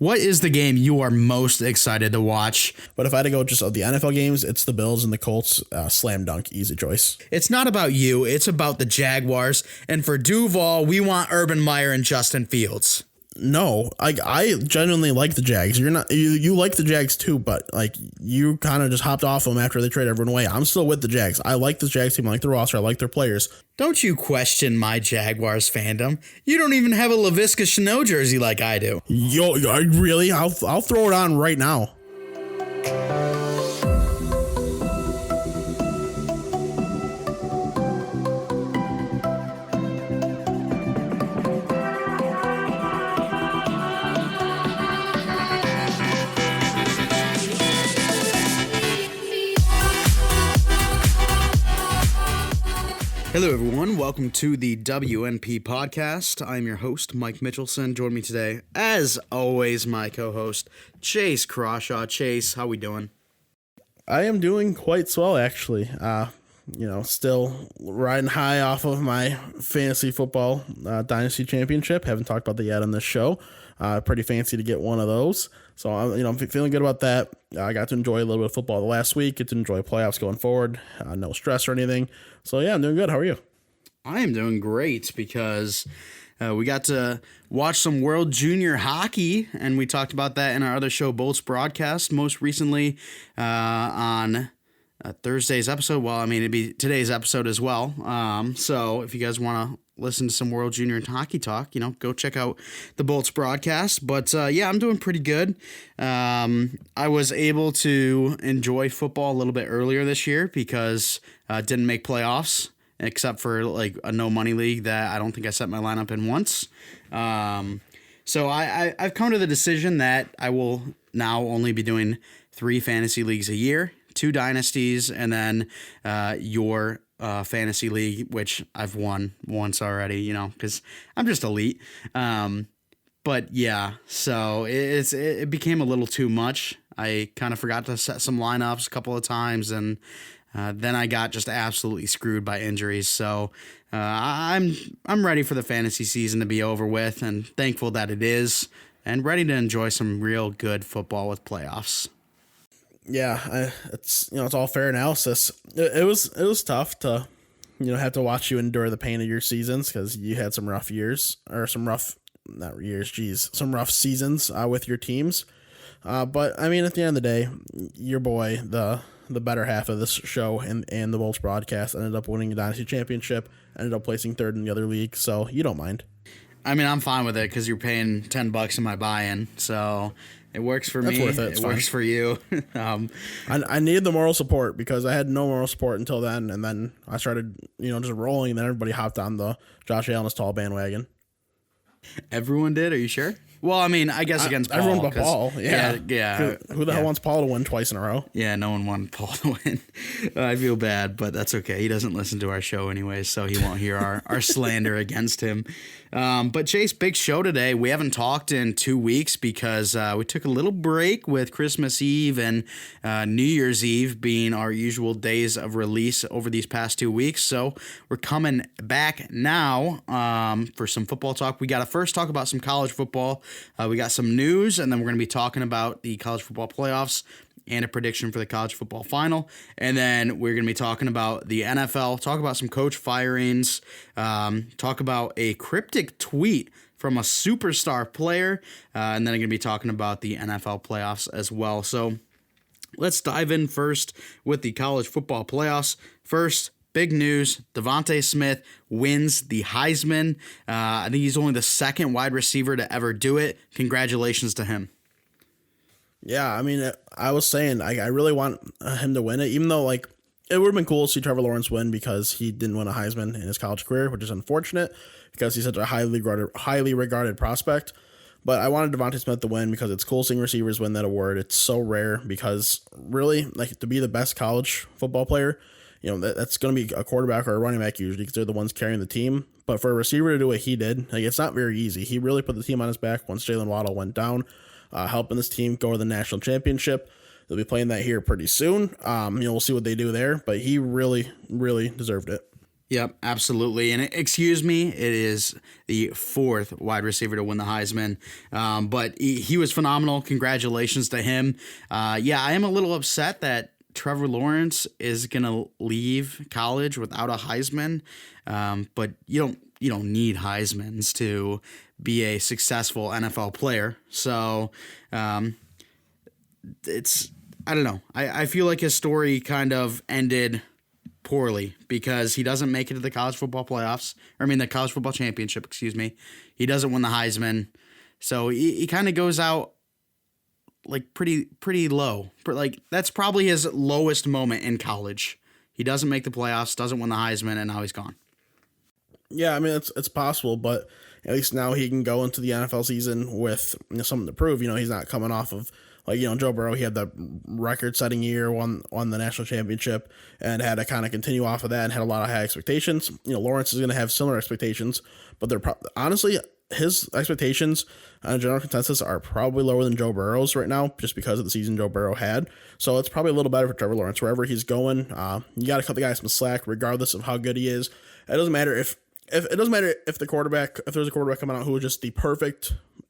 What is the game you are most excited to watch? But if I had to go just of the NFL games, it's the Bills and the Colts. Slam dunk, easy choice. It's not about you. It's about the Jaguars. And for Duval, we want Urban Meyer and Justin Fields. No, I genuinely like the Jags. You like the Jags too, but like you kind of just hopped off them after they traded everyone away. I'm still with the Jags. I like the Jags team. I like the roster. I like their players. Don't you question my Jaguars fandom. You don't even have a LaVisca Chenault jersey like I do. Yo, really? I'll throw it on right now. Hello, everyone. Welcome to the WNP podcast. I'm your host, Mike Mitchelson. Join me today, as always, my co-host, Chase Crawshaw. Chase, how we doing? I am doing quite swell, actually. Still riding high off of my fantasy football dynasty championship. Haven't talked about that yet on this show. Pretty fancy to get one of those. So, I'm feeling good about that. I got to enjoy a little bit of football the last week. Get to enjoy playoffs going forward. No stress or anything. So, yeah, I'm doing good. How are you? I am doing great because we got to watch some World Junior Hockey, and we talked about that in our other show, Bolts Broadcast, most recently on Thursday's episode. Well, I mean, it'd be today's episode as well. So if you guys want to listen to some World Junior Hockey talk, go check out the Bolts Broadcast. But yeah, I'm doing pretty good. I was able to enjoy football a little bit earlier this year because didn't make playoffs, except for like a no money league that I don't think I set my lineup in once. So I've come to the decision that I will now only be doing 3 fantasy leagues a year, 2 dynasties, and then your fantasy league, which I've won once already, because I'm just elite. But yeah, so it became a little too much. I kind of forgot to set some lineups a couple of times, and then I got just absolutely screwed by injuries. So I'm ready for the fantasy season to be over with, and thankful that it is, and ready to enjoy some real good football with playoffs. Yeah, it's all fair analysis. It was tough to have to watch you endure the pain of your seasons because you had some rough years or some rough seasons with your teams. But I mean, at the end of the day, your boy, the better half of this show and the Bolts Broadcast, ended up winning the Dynasty Championship, ended up placing 3rd in the other league, so you don't mind. I mean, I'm fine with it because you're paying $10 in my buy-in, so it works for me. That's worth it. It works for you. I needed the moral support because I had no moral support until then, and then I started, just rolling, and then everybody hopped on the Josh Allen is tall bandwagon. Everyone did? Are you sure? Well, I mean, I guess against Paul. Everyone but Paul. Yeah. Who the hell wants Paul to win twice in a row? Yeah, no one wanted Paul to win. I feel bad, but that's okay. He doesn't listen to our show anyway, so he won't hear our slander against him. But Chase, big show today. We haven't talked in 2 weeks because we took a little break with Christmas Eve and New Year's Eve being our usual days of release over these past 2 weeks. So we're coming back now for some football talk. We got to first talk about some college football. We got some news, and then we're going to be talking about the college football playoffs and a prediction for the college football final. And then we're going to be talking about the NFL, talk about some coach firings, talk about a cryptic tweet from a superstar player, and then I'm going to be talking about the NFL playoffs as well. So let's dive in first with the college football playoffs. First, big news, Devontae Smith wins the Heisman. I think he's only the 2nd wide receiver to ever do it. Congratulations to him. Yeah, I mean, I was saying I really want him to win it, even though, it would have been cool to see Trevor Lawrence win because he didn't win a Heisman in his college career, which is unfortunate because he's such a highly regarded prospect. But I wanted Devontae Smith to win because it's cool seeing receivers win that award. It's so rare because really, to be the best college football player, that's going to be a quarterback or a running back usually because they're the ones carrying the team. But for a receiver to do what he did, it's not very easy. He really put the team on his back once Jalen Waddle went down, helping this team go to the national championship. They'll be playing that here pretty soon. We'll see what they do there, but he really, really deserved it. Yep, absolutely. And excuse me, it is the fourth wide receiver to win the Heisman. But he was phenomenal. Congratulations to him. Yeah, I am a little upset that Trevor Lawrence is gonna leave college without a Heisman. But you don't need Heismans to be a successful NFL player. So it's I don't know. I feel like his story kind of ended poorly because he doesn't make it to the college football playoffs. The college football championship, excuse me. He doesn't win the Heisman. So he kind of goes out like pretty low. Like that's probably his lowest moment in college. He doesn't make the playoffs, doesn't win the Heisman, and now he's gone. Yeah, I mean it's possible, but at least now he can go into the NFL season with something to prove. He's not coming off of Joe Burrow. He had the record-setting year, won the national championship, and had to kind of continue off of that and had a lot of high expectations. Lawrence is going to have similar expectations, but they're honestly his expectations on general consensus are probably lower than Joe Burrow's right now, just because of the season Joe Burrow had. So it's probably a little better for Trevor Lawrence wherever he's going. You got to cut the guy some slack, regardless of how good he is. It doesn't matter if there's a quarterback coming out who is just the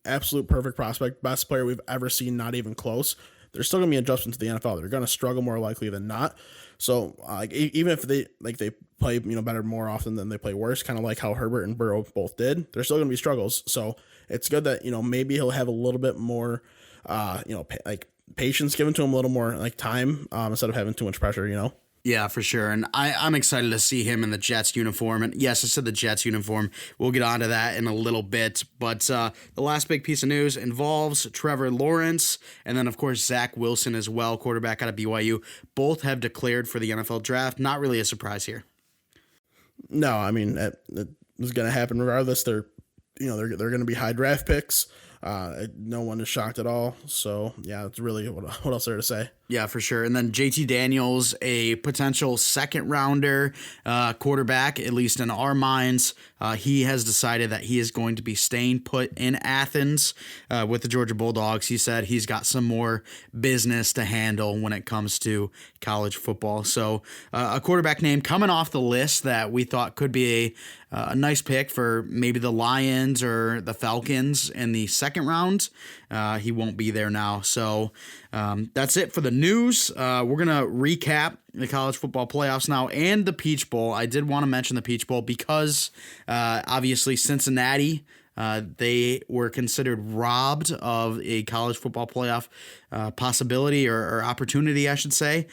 absolute perfect prospect, best player we've ever seen, not even close. They're still going to be adjusting to the NFL. They're going to struggle more likely than not. So even if they play better more often than they play worse, kind of like how Herbert and Burrow both did, there's still going to be struggles. So it's good that maybe he'll have a little bit more patience given to him, a little more time instead of having too much pressure. Yeah, for sure. And I'm excited to see him in the Jets uniform. And yes, I said the Jets uniform. We'll get onto that in a little bit. But the last big piece of news involves Trevor Lawrence and then, of course, Zach Wilson as well, quarterback out of BYU. Both have declared for the NFL draft. Not really a surprise here. No, I mean, it was going to happen regardless. They're going to be high draft picks. No one is shocked at all. So, yeah, it's really what else there to say. Yeah, for sure. And then JT Daniels, a potential second rounder quarterback, at least in our minds. He has decided that he is going to be staying put in Athens with the Georgia Bulldogs. He said he's got some more business to handle when it comes to college football. So a quarterback name coming off the list that we thought could be a nice pick for maybe the Lions or the Falcons in the second round. He won't be there now. So that's it for the news. We're going to recap the college football playoffs now and the Peach Bowl. I did want to mention the Peach Bowl because obviously Cincinnati, they were considered robbed of a college football playoff possibility or opportunity, I should say.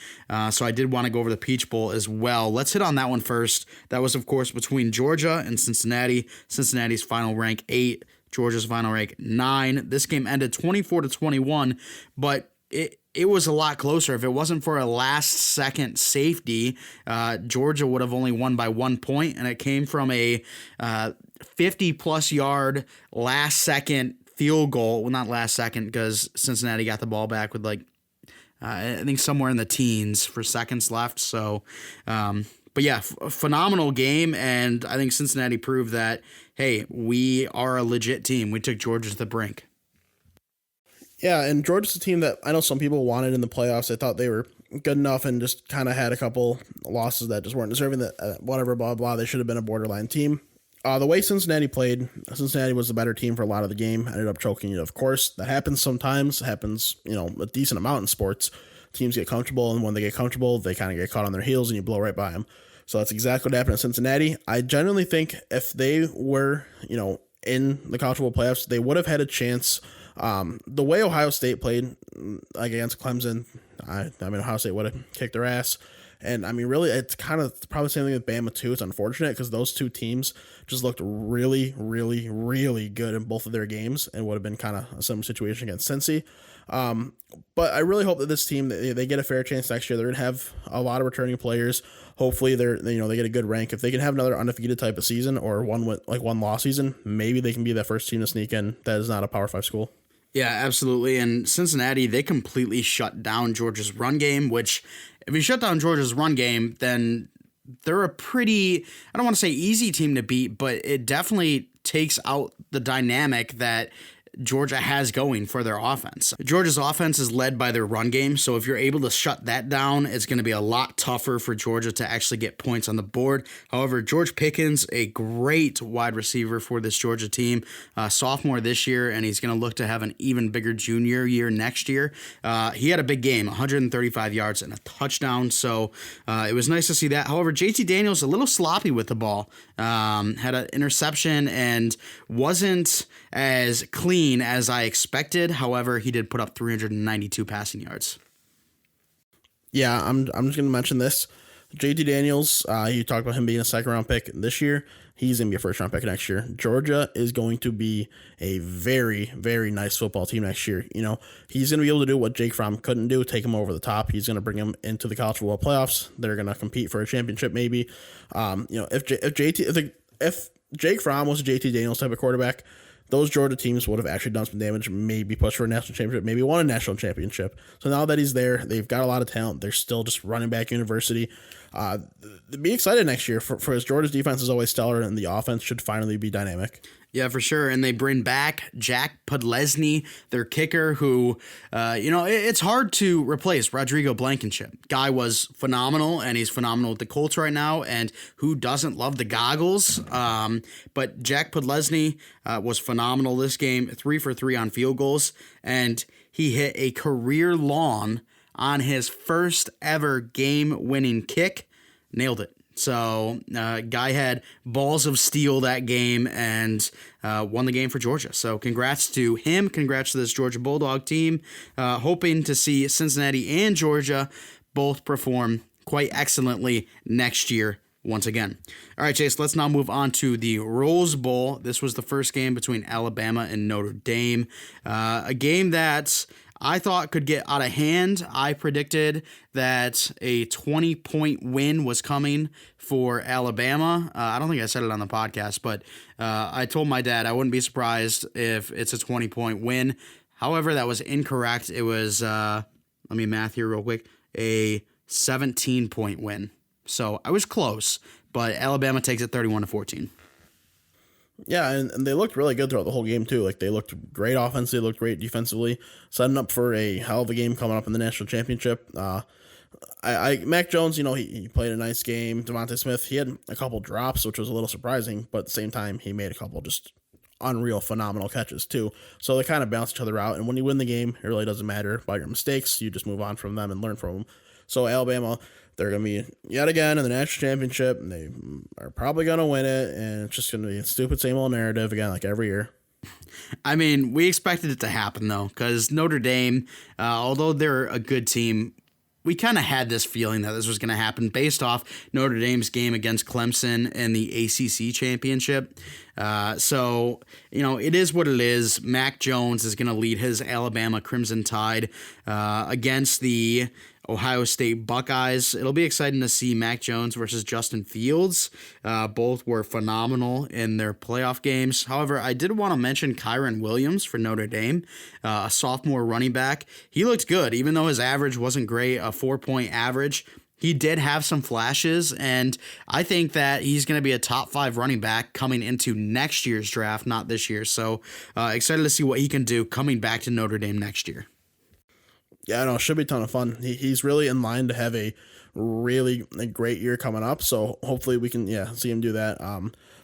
So I did want to go over the Peach Bowl as well. Let's hit on that one first. That was, of course, between Georgia and Cincinnati. Cincinnati's final rank 8. Georgia's final rank 9. This game ended 24-21, but it was a lot closer. If it wasn't for a last-second safety, Georgia would have only won by 1 point, and it came from a 50-plus yard last-second field goal. Well, not last second because Cincinnati got the ball back with I think somewhere in the teens for seconds left. So, but yeah, phenomenal game, and I think Cincinnati proved that, hey, we are a legit team. We took Georgia to the brink. Yeah, and Georgia's a team that I know some people wanted in the playoffs. They thought they were good enough and just kind of had a couple losses that just weren't deserving. That whatever, blah, blah, they should have been a borderline team. The way Cincinnati played, Cincinnati was the better team for a lot of the game. Ended up choking it, of course. That happens sometimes. It happens, a decent amount in sports. Teams get comfortable, and when they get comfortable, they kind of get caught on their heels, and you blow right by them. So that's exactly what happened at Cincinnati. I genuinely think if they were, in the college football playoffs, they would have had a chance. The way Ohio State played against Clemson, Ohio State would have kicked their ass. And really, it's kind of probably the same thing with Bama too. It's unfortunate because those two teams just looked really, really, really good in both of their games, and would have been kind of a similar situation against Cincy. But I really hope that this team they get a fair chance next year. They're gonna have a lot of returning players. Hopefully, they get a good rank. If they can have another undefeated type of season or one loss season, maybe they can be that first team to sneak in that is not a Power 5 school. Yeah, absolutely. And Cincinnati, they completely shut down Georgia's run game, which if you shut down Georgia's run game, then they're a pretty, I don't want to say easy team to beat, but it definitely takes out the dynamic that Georgia has going for their offense. Georgia's offense is led by their run game, so if you're able to shut that down, it's going to be a lot tougher for Georgia to actually get points on the board. However, George Pickens, a great wide receiver for this Georgia team, sophomore this year, and he's going to look to have an even bigger junior year next year. He had a big game, 135 yards and a touchdown, so it was nice to see that. However, JT Daniels a little sloppy with the ball, had an interception and wasn't as clean as I expected. However, he did put up 392 passing yards. Yeah, I'm just going to mention this. JT Daniels, you talked about him being a second-round pick this year. He's going to be a first-round pick next year. Georgia is going to be a very, very nice football team next year. You know, he's going to be able to do what Jake Fromm couldn't do, take him over the top. He's going to bring him into the college football playoffs. They're going to compete for a championship maybe. If Jake Fromm was a JT Daniels type of quarterback, those Georgia teams would have actually done some damage, maybe pushed for a national championship, maybe won a national championship. So now that he's there, they've got a lot of talent. They're still just running back university. Be excited next year for his Georgia's defense is always stellar, and the offense should finally be dynamic. Yeah, for sure. And they bring back Jack Podlesny, their kicker, who, it's hard to replace Rodrigo Blankenship. Guy was phenomenal, and he's phenomenal with the Colts right now. And who doesn't love the goggles? But Jack Podlesny was phenomenal this game, 3 for 3 on field goals. And he hit a career long on his first ever game-winning kick. Nailed it. So, guy had balls of steel that game and won the game for Georgia. So, congrats to him. Congrats to this Georgia Bulldog team. Hoping to see Cincinnati and Georgia both perform quite excellently next year once again. All right, Chase, let's now move on to the Rose Bowl. This was the first game between Alabama and Notre Dame. A game that I thought could get out of hand. I predicted that a 20-point win was coming for Alabama. I don't think I said it on the podcast, but I told my dad I wouldn't be surprised if it's a 20-point win. However, that was incorrect. It was, let me math here real quick, a 17-point win. So I was close, but Alabama takes it 31-14. Yeah, and they looked really good throughout the whole game, too. Like, they looked great offensively, they looked great defensively, setting up for a hell of a game coming up in the national championship. Mac Jones, he played a nice game. Devontae Smith, he had a couple drops, which was a little surprising, but at the same time, he made a couple just unreal, phenomenal catches, too. So they kind of balance each other out, and when you win the game, it really doesn't matter about your mistakes. You just move on from them and learn from them. So Alabama, they're going to be yet again in the national championship, and they are probably going to win it, and it's just going to be a stupid same old narrative again, like every year. I mean, we expected it to happen, though, because Notre Dame, although they're a good team, we kind of had this feeling that this was going to happen based off Notre Dame's game against Clemson in the ACC championship. So, it is what it is. Mac Jones is going to lead his Alabama Crimson Tide against the Ohio State Buckeyes. It'll be exciting to see Mac Jones versus Justin Fields. Both were phenomenal in their playoff games. However, I did want to mention Kyron Williams for Notre Dame, a sophomore running back. He looked good, even though his average wasn't great, a 4-point average. He did have some flashes, and I think that he's going to be a top 5 running back coming into next year's draft, not this year. So excited to see what he can do coming back to Notre Dame next year. Yeah, no, it should be a ton of fun. He's really in line to have a really great year coming up, so hopefully we can see him do that.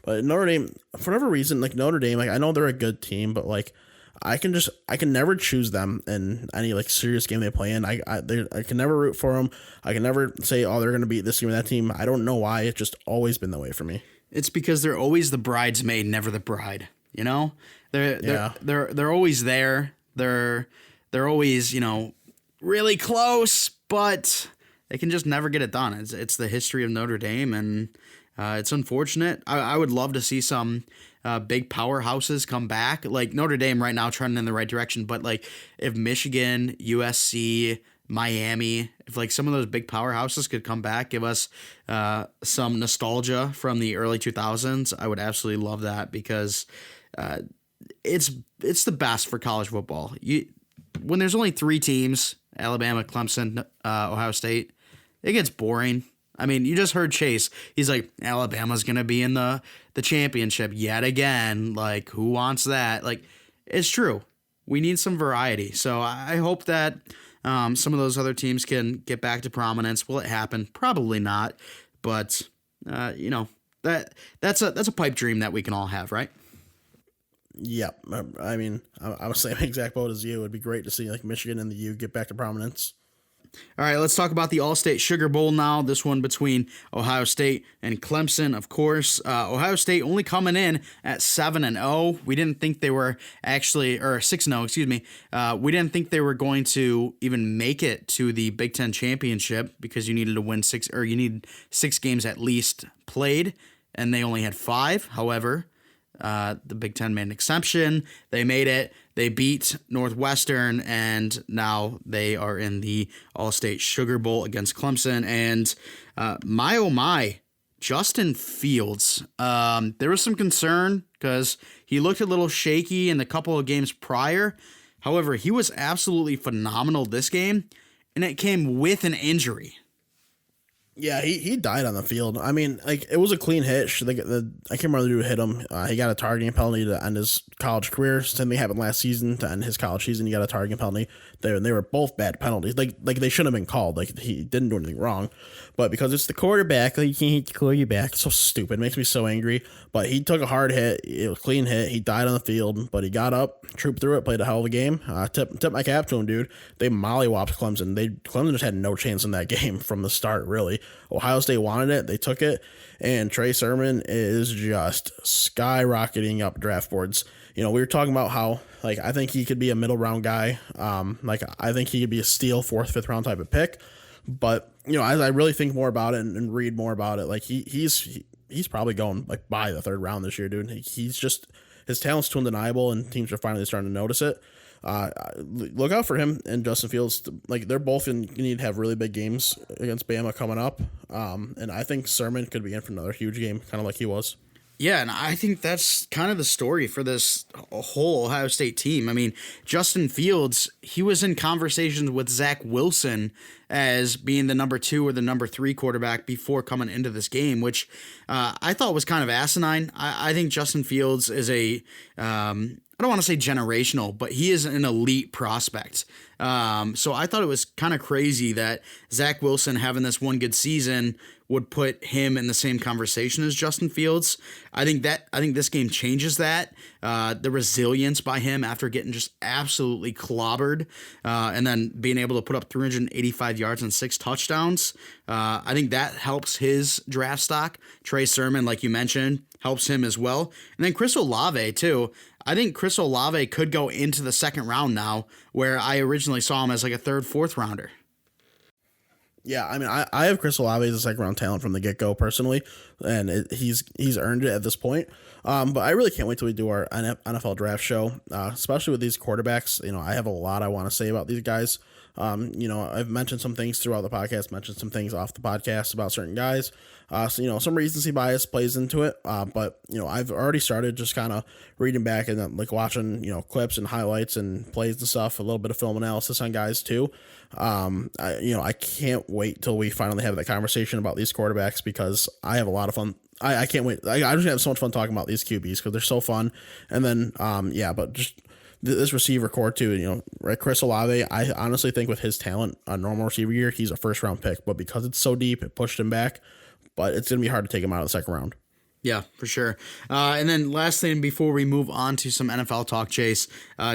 But Notre Dame, for whatever reason, Notre Dame, I know they're a good team, but I can never choose them in any serious game they play in. I can never root for them. I can never say, oh, they're going to beat this team or that team. I don't know why. It's just always been that way for me. It's because they're always the bridesmaid, never the bride. They're always there. They're always really close, but they can just never get it done. It's the history of Notre Dame, and it's unfortunate. I would love to see some big powerhouses come back. Like Notre Dame right now trending in the right direction, but if Michigan, USC, Miami, if some of those big powerhouses could come back, give us some nostalgia from the early 2000s, I would absolutely love that because it's the best for college football. When there's only 3 teams, Alabama, Clemson, Ohio State, it gets boring. I mean, you just heard Chase. He's like, Alabama's going to be in the championship yet again. Who wants that? It's true. We need some variety. So I hope that some of those other teams can get back to prominence. Will it happen? Probably not. But that's a pipe dream that we can all have, right? Yep. I mean, I was saying exact boat as you. It'd be great to see like Michigan and the U get back to prominence. All right, let's talk about the All-State Sugar Bowl now. This one between Ohio State and Clemson, of course. Ohio State only coming in at 7-0. We didn't think they were actually, or 6-0, excuse me. We didn't think they were going to even make it to the Big Ten championship because you needed to win you need 6 games at least played, and they only had 5. However, the Big Ten made an exception. They made it. They beat Northwestern, and now they are in the All-State Sugar Bowl against Clemson. And my, oh my, Justin Fields. There was some concern because he looked a little shaky in the couple of games prior. However, he was absolutely phenomenal this game, and it came with an injury. Yeah, he died on the field. I mean, like, it was a clean hit. I can't remember who hit him. He got a targeting penalty to end his college career. Same thing happened last season to end his college season. He got a targeting penalty. They were both bad penalties. Like they shouldn't have been called. Like, he didn't do anything wrong. But because it's the quarterback, like, you can't hit the quarterback. It's so stupid. It makes me so angry. But he took a hard hit. It was a clean hit. He died on the field, but he got up, trooped through it, played a hell of a game. Tip my cap to him, dude. They mollywopped Clemson. Clemson just had no chance in that game from the start, really. Ohio State wanted it. They took it. And Trey Sermon is just skyrocketing up draft boards. We were talking about how, like, I think he could be a middle round guy. I think he could be a steal, 4th, 5th round type of pick. But, as I really think more about it and read more about it, like, he's probably going, like, by the 3rd round this year, dude. He's just, his talent's too undeniable, and teams are finally starting to notice it. Look out for him and Justin Fields. Like, they're both going to need to have really big games against Bama coming up. And I think Sermon could be in for another huge game, kind of like he was. Yeah, and I think that's kind of the story for this whole Ohio State team. I mean, Justin Fields, he was in conversations with Zach Wilson as being the number 2 or the number 3 quarterback before coming into this game, which I thought was kind of asinine. I think Justin Fields is I don't want to say generational, but he is an elite prospect. So I thought it was kind of crazy that Zach Wilson having this one good season would put him in the same conversation as Justin Fields. I think this game changes that. The resilience by him after getting just absolutely clobbered, and then being able to put up 385 yards and 6 touchdowns. I think that helps his draft stock. Trey Sermon, like you mentioned, helps him as well. And then Chris Olave too. I think Chris Olave could go into the 2nd round now, where I originally saw him as like a 3rd, 4th rounder. Yeah, I mean, I have Chris Olave as a 2nd round talent from the get go personally, and he's earned it at this point. But I really can't wait till we do our NFL draft show, especially with these quarterbacks. I have a lot I want to say about these guys. I've mentioned some things throughout the podcast, mentioned some things off the podcast about certain guys. So, some recency bias plays into it. But I've already started just kind of reading back and like watching, clips and highlights and plays and stuff, a little bit of film analysis on guys too. I can't wait till we finally have that conversation about these quarterbacks because I have a lot of fun. I can't wait. I just have so much fun talking about these QBs because they're so fun. And then, but just this receiver core too, right? Chris Olave, I honestly think with his talent on normal receiver year, he's a 1st round pick, but because it's so deep, it pushed him back, but it's going to be hard to take him out of the 2nd round. Yeah, for sure. And then last thing before we move on to some NFL talk, Chase,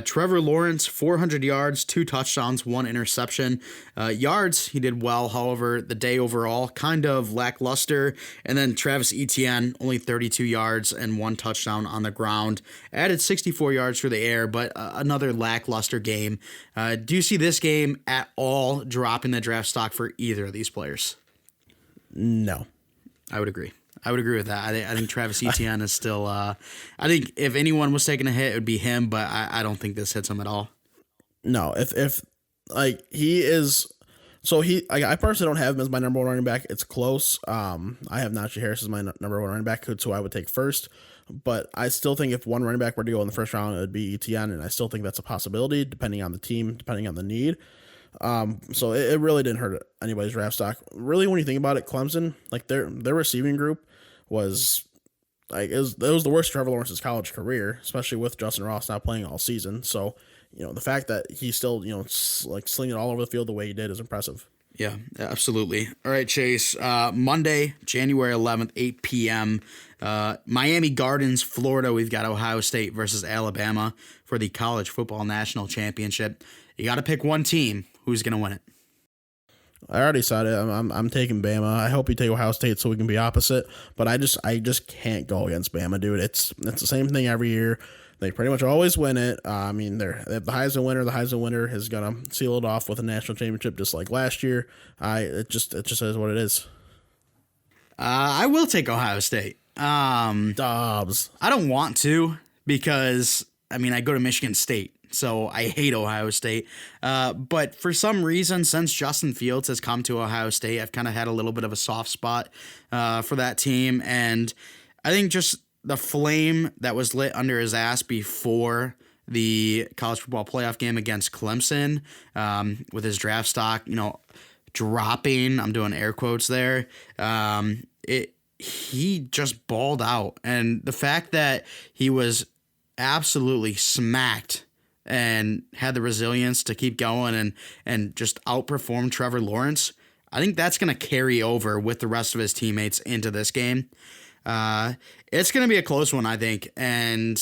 Trevor Lawrence, 400 yards, 2 touchdowns, 1 interception. Yards, he did well. However, the day overall, kind of lackluster. And then Travis Etienne, only 32 yards and 1 touchdown on the ground. Added 64 yards through the air, but another lackluster game. Do you see this game at all dropping the draft stock for either of these players? No. I would agree. I would agree with that. I think Travis Etienne is still. I think if anyone was taking a hit, it would be him. But I don't think this hits him at all. No, if like he is, so I personally don't have him as my number 1 running back. It's close. I have Najee Harris as my number 1 running back, who I would take first. But I still think if one running back were to go in the 1st round, it would be Etienne, and I still think that's a possibility depending on the team, depending on the need. So it really didn't hurt anybody's draft stock. Really, when you think about it, Clemson, like their receiving group was like it was the worst of Trevor Lawrence's college career, especially with Justin Ross not playing all season. So, the fact that he's still, like slinging it all over the field the way he did is impressive. Yeah, absolutely. All right, Chase. Monday, January 11th, 8 p.m. Miami Gardens, Florida. We've got Ohio State versus Alabama for the College Football National Championship. You got to pick one team. Who's going to win it? I already said it. I'm taking Bama. I hope you take Ohio State so we can be opposite. But I just can't go against Bama, dude. It's the same thing every year. They pretty much always win it. They have the Heisman winner. The Heisman winner is gonna seal it off with a national championship, just like last year. It just is what it is. I will take Ohio State. Dobbs. I don't want to because I go to Michigan State, so I hate Ohio State. But for some reason, since Justin Fields has come to Ohio State, I've kind of had a little bit of a soft spot for that team, and I think just the flame that was lit under his ass before the college football playoff game against Clemson, with his draft stock, dropping. I'm doing air quotes there. He just balled out, and the fact that he was absolutely smacked and had the resilience to keep going and just outperform Trevor Lawrence, I think that's going to carry over with the rest of his teammates into this game. It's going to be a close one, I think, and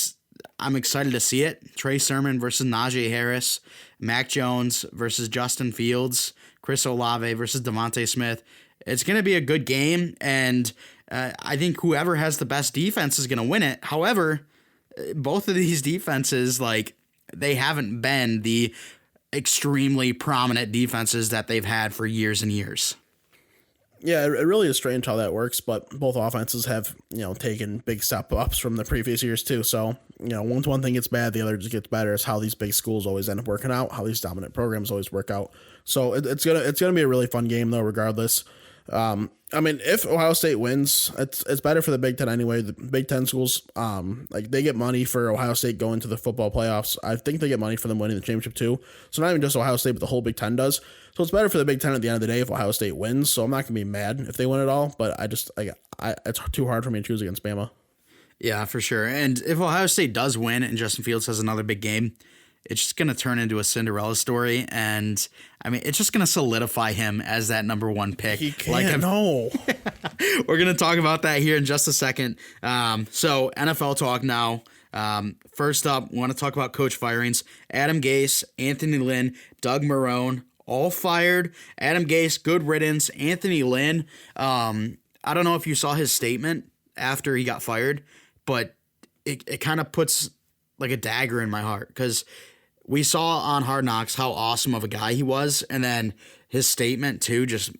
I'm excited to see it. Trey Sermon versus Najee Harris, Mac Jones versus Justin Fields, Chris Olave versus Devontae Smith. It's going to be a good game, and I think whoever has the best defense is going to win it. However, both of these defenses, they haven't been the extremely prominent defenses that they've had for years and years. Yeah, it really is strange how that works, but both offenses have, taken big step ups from the previous years too. So, once one thing gets bad, the other just gets better. It's how these big schools always end up working out, how these dominant programs always work out. So it's gonna be a really fun game though, regardless. If Ohio State wins, it's better for the Big Ten anyway. The Big Ten schools, they get money for Ohio State going to the football playoffs. I think they get money for them winning the championship too. So not even just Ohio State, but the whole Big Ten does. So it's better for the Big Ten at the end of the day if Ohio State wins. So I'm not gonna be mad if they win it all. But it's too hard for me to choose against Bama. Yeah, for sure. And if Ohio State does win and Justin Fields has another big game, it's just going to turn into a Cinderella story. And it's just going to solidify him as that number one pick. He can't, no. We're going to talk about that here in just a second. So NFL talk now. First up, we want to talk about coach firings. Adam Gase, Anthony Lynn, Doug Marrone, all fired. Adam Gase, good riddance. Anthony Lynn, I don't know if you saw his statement after he got fired, but it kind of puts like a dagger in my heart because we saw on Hard Knocks how awesome of a guy he was, and then his statement too just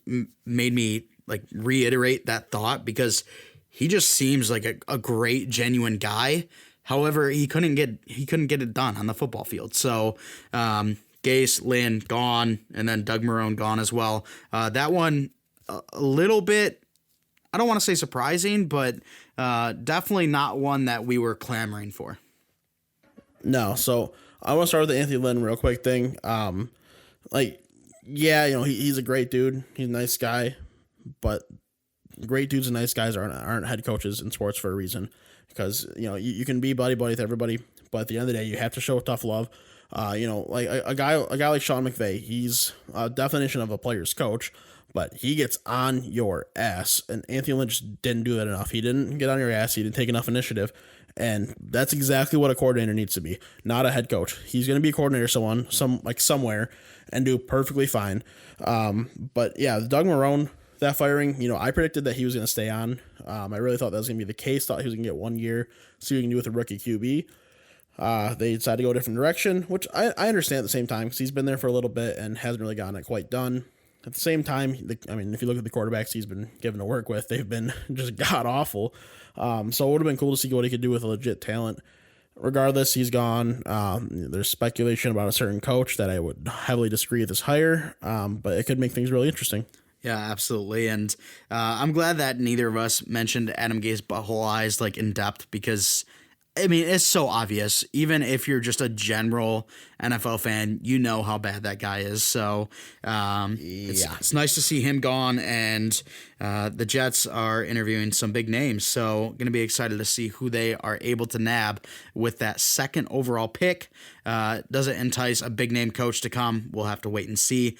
made me reiterate that thought because he just seems like a great, genuine guy. However, he couldn't get it done on the football field. So Gase, Lynn gone, and then Doug Marrone gone as well. That one a little bit, I don't want to say surprising, but definitely not one that we were clamoring for. No, so I want to start with the Anthony Lynn real quick thing. He's a great dude. He's a nice guy, but great dudes and nice guys aren't head coaches in sports for a reason. Because you can be buddy with everybody, but at the end of the day, you have to show tough love. A guy like Sean McVay, he's a definition of a player's coach, but he gets on your ass, and Anthony Lynn just didn't do that enough. He didn't get on your ass. He didn't take enough initiative. And that's exactly what a coordinator needs to be, not a head coach. He's going to be a coordinator somewhere and do perfectly fine. But yeah, Doug Marrone, that firing, I predicted that he was going to stay on. I really thought that was going to be the case. Thought he was going to get 1 year, see what he can do with a rookie QB. They decided to go a different direction, which I understand at the same time because he's been there for a little bit and hasn't really gotten it quite done. At the same time, if you look at the quarterbacks he's been given to work with, they've been just god awful. So it would have been cool to see what he could do with a legit talent. Regardless, he's gone. There's speculation about a certain coach that I would heavily disagree with his hire, but it could make things really interesting. Yeah, absolutely. And I'm glad that neither of us mentioned Adam Gase's butthole eyes in depth because I mean, it's so obvious. Even if you're just a general NFL fan, you know how bad that guy is. So it's nice to see him gone, and the Jets are interviewing some big names. So going to be excited to see who they are able to nab with that second overall pick. Does it entice a big name coach to come? We'll have to wait and see.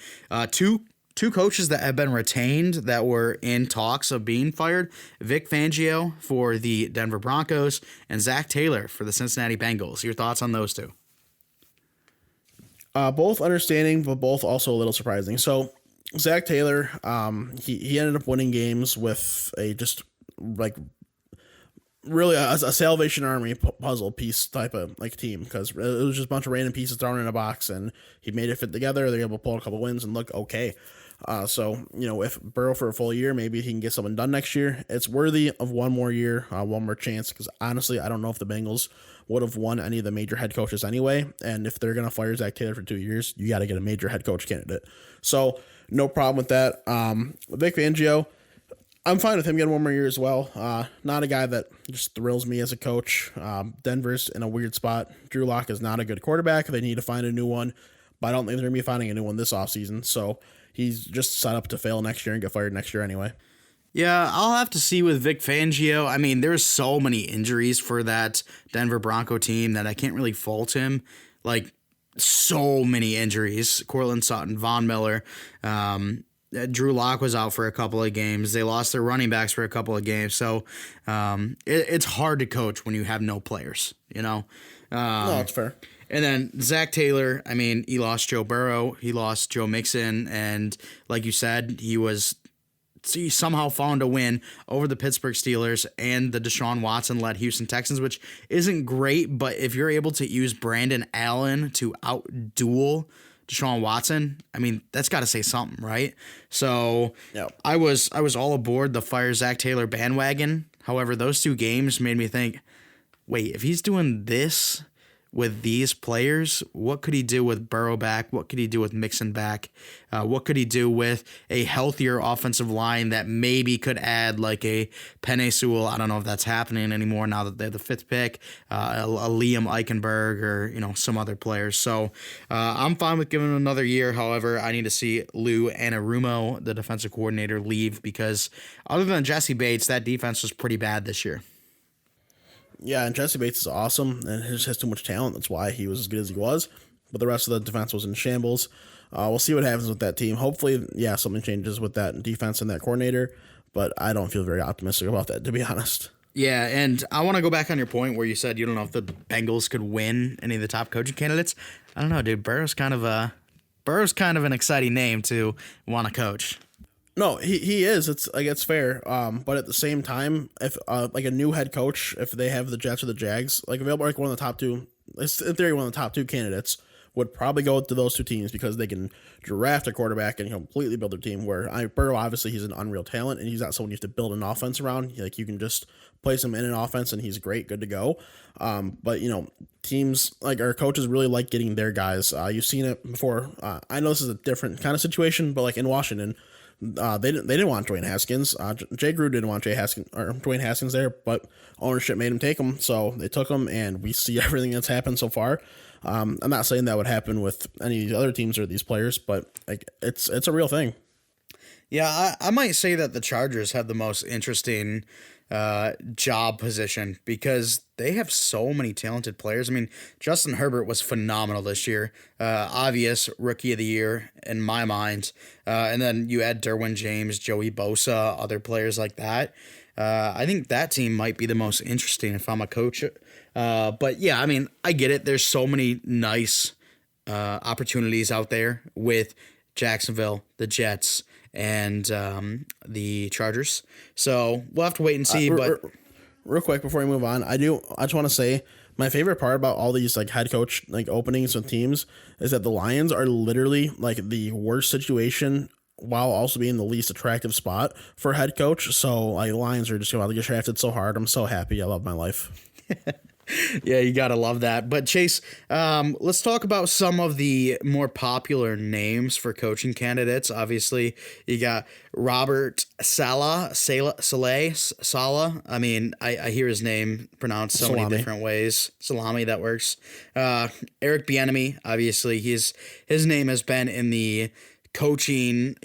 Two coaches that have been retained that were in talks of being fired: Vic Fangio for the Denver Broncos and Zach Taylor for the Cincinnati Bengals. Your thoughts on those two? Both understanding, but both also a little surprising. So Zach Taylor, he ended up winning games with a just like really a Salvation Army puzzle piece type of like team, because it was just a bunch of random pieces thrown in a box and he made it fit together. They're able to pull a couple wins and look okay. So, if Burrow for a full year, maybe he can get something done next year. It's worthy of one more year, one more chance, because honestly, I don't know if the Bengals would have won any of the major head coaches anyway. And if they're going to fire Zach Taylor for 2 years, you got to get a major head coach candidate. So no problem with that. Vic Fangio, I'm fine with him getting one more year as well. Not a guy that just thrills me as a coach. Denver's in a weird spot. Drew Lock is not a good quarterback. They need to find a new one, but I don't think they're going to be finding a new one this offseason. So he's just set up to fail next year and get fired next year anyway. Yeah, I'll have to see with Vic Fangio. I mean, there's so many injuries for that Denver Bronco team that I can't really fault him. Like, so many injuries. Cortland Sutton, Von Miller, Drew Lock was out for a couple of games. They lost their running backs for a couple of games. So it's hard to coach when you have no players, No, it's fair. And then Zach Taylor, I mean, he lost Joe Burrow, he lost Joe Mixon, and like you said, he somehow found a win over the Pittsburgh Steelers and the Deshaun Watson-led Houston Texans, which isn't great, but if you're able to use Brandon Allen to outduel Deshaun Watson, I mean, that's got to say something, right? So yep. I was all aboard the fire Zach Taylor bandwagon. However, those two games made me think, wait, if he's doing this with these players, what could he do with Burrow back? What could he do with Mixon back? What could he do with a healthier offensive line that maybe could add like a Penei Sewell? I don't know if that's happening anymore now that they have the fifth pick, a Liam Eichenberg or, some other players. So I'm fine with giving him another year. However, I need to see Lou Anarumo, the defensive coordinator, leave, because other than Jesse Bates, that defense was pretty bad this year. Yeah, and Jesse Bates is awesome, and he just has too much talent. That's why he was as good as he was. But the rest of the defense was in shambles. We'll see what happens with that team. Hopefully, something changes with that defense and that coordinator. But I don't feel very optimistic about that, to be honest. Yeah, and I want to go back on your point where you said you don't know if the Bengals could win any of the top coaching candidates. I don't know, dude. Burrow's kind of an exciting name to want to coach. No, he is. It's fair. But at the same time, if like a new head coach, if they have the Jets or the Jags, like available, like one of the top two, in theory, one of the top two candidates would probably go to those two teams because they can draft a quarterback and completely build their team. Where Burrow, obviously, he's an unreal talent, and he's not someone you have to build an offense around. Like, you can just place him in an offense, and he's great, good to go. But teams like our coaches really like getting their guys. You've seen it before. I know this is a different kind of situation, but like in Washington. They didn't want Dwayne Haskins. Jay Gruden didn't want Dwayne Haskins there, but ownership made him take him, so they took him, and we see everything that's happened so far. I'm not saying that would happen with any of the other teams or these players, but like it's a real thing. Yeah, I might say that the Chargers have the most interesting job position because they have so many talented players. I mean, Justin Herbert was phenomenal this year. Obvious rookie of the year in my mind. And then you add Derwin James, Joey Bosa, other players like that. I think that team might be the most interesting if I'm a coach. But yeah, I mean, I get it. There's so many nice opportunities out there with Jacksonville, the Jets, and the Chargers. So we'll have to wait and see. But real quick before we move on, I just want to say my favorite part about all these like head coach like openings with teams is that the Lions are literally like the worst situation while also being the least attractive spot for head coach. So like Lions are just about to get drafted so hard. I'm so happy. I love my life. Yeah, you gotta love that. But Chase, let's talk about some of the more popular names for coaching candidates. Obviously, you got Robert Saleh. I mean, I hear his name pronounced so many different ways. Salami, that works. Eric Bieniemy, obviously, his name has been in the coaching,